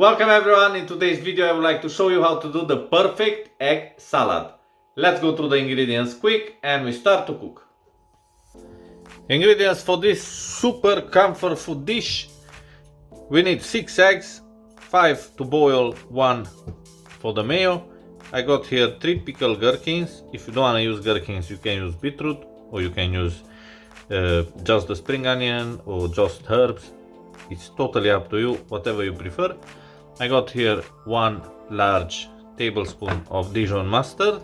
Welcome everyone. In today's video I would like to show you how to do the perfect egg salad. Let's go through the ingredients quick and we start to cook. Ingredients for this super comfort food dish. We need 6 eggs, 5 to boil, 1 for the mayo. I got here 3 pickled gherkins. If you don't want to use gherkins, you can use beetroot or you can use just the spring onion or just herbs. It's totally up to you, whatever you prefer. I got here 1 large tablespoon of Dijon mustard,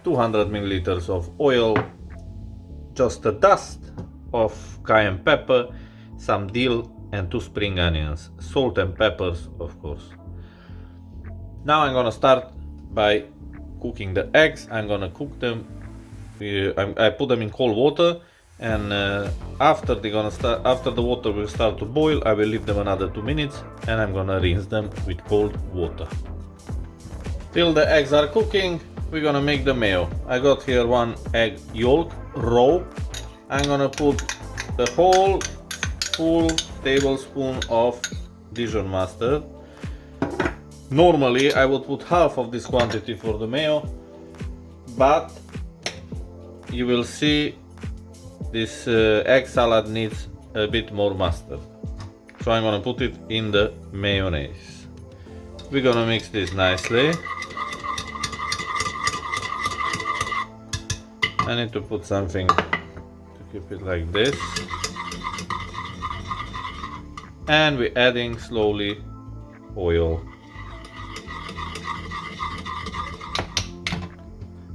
200 milliliters of oil, just a dust of cayenne pepper, some dill and 2 spring onions, salt and peppers of course. Now I'm gonna start by cooking the eggs. I'm gonna cook them. I put them in cold water, and after the water will start to boil, I will leave them another 2 minutes and I'm gonna rinse them with cold water. Till the eggs are cooking, we're gonna make the mayo. I got here 1 egg yolk raw. I'm gonna put the whole full tablespoon of Dijon mustard. Normally I would put half of this quantity for the mayo, but you will see this egg salad needs a bit more mustard. So I'm gonna put it in the mayonnaise. We're gonna mix this nicely. I need to put something to keep it like this. And we're adding slowly oil.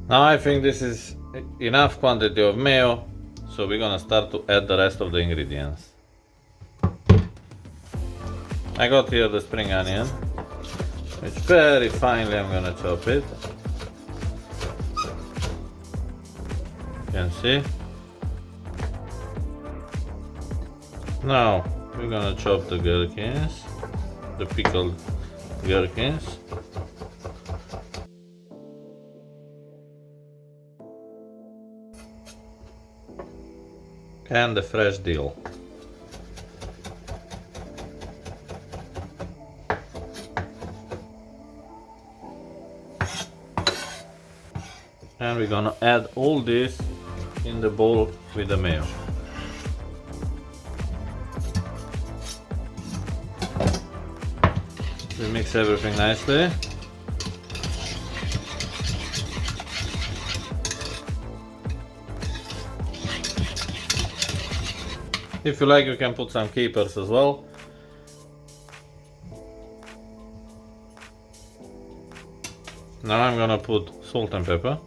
Now I think this is enough quantity of mayo, so we're gonna start to add the rest of the ingredients. I got here the spring onion, which very finely I'm gonna chop it. You can see. Now we're gonna chop the gherkins, the pickled gherkins. And the fresh dill. And we're gonna add all this in the bowl with the mayo. We mix everything nicely. If you like, you can put some capers as well. Now I'm gonna put salt and pepper.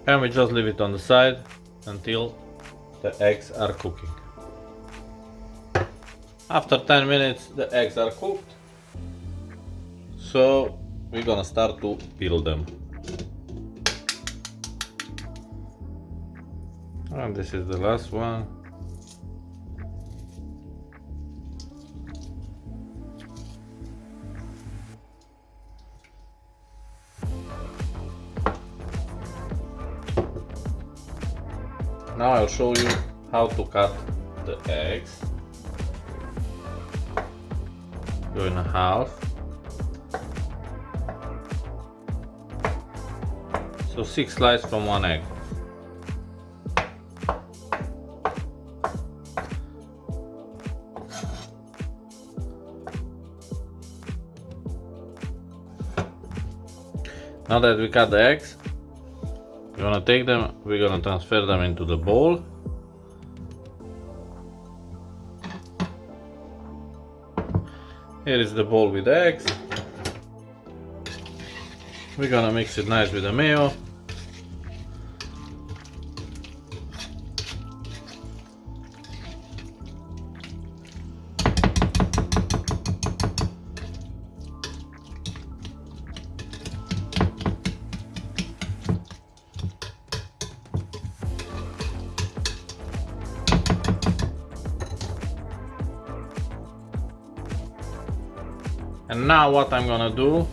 And we just leave it on the side until the eggs are cooking. After 10 minutes the eggs are cooked. So we're gonna start to peel them. And this is the last one. Now I'll show you how to cut the eggs. Go in half. So 6 slices from 1 egg. Now that we cut the eggs, we're gonna take them, we're gonna transfer them into the bowl. Here is the bowl with the eggs. We're gonna mix it nice with the mayo. And now what I'm gonna do,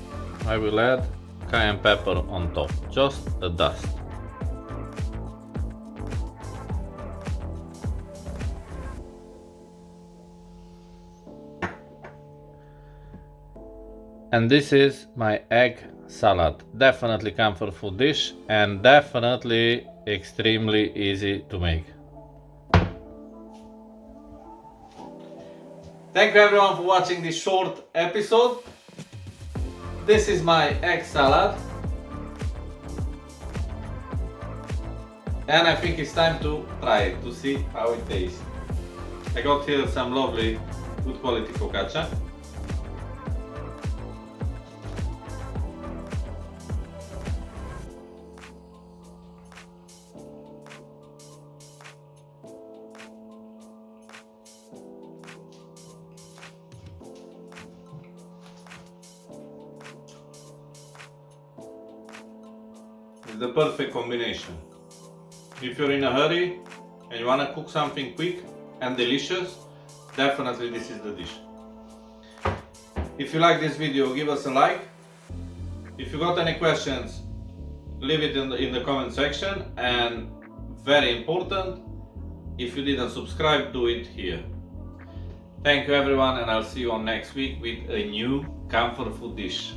I will add cayenne pepper on top, just a dust. And this is my egg salad. Definitely comfort food dish and definitely extremely easy to make. Thank you everyone for watching this short episode. This is my egg salad. And I think it's time to try it, to see how it tastes. I got here some lovely, good quality focaccia. It's the perfect combination. If you're in a hurry and you want to cook something quick and delicious, definitely this is the dish. If you like this video, give us a like. If you got any questions, leave it in the comment section, and very important, if you didn't subscribe, do it here. Thank you everyone, and I'll see you on next week with a new comfort food dish.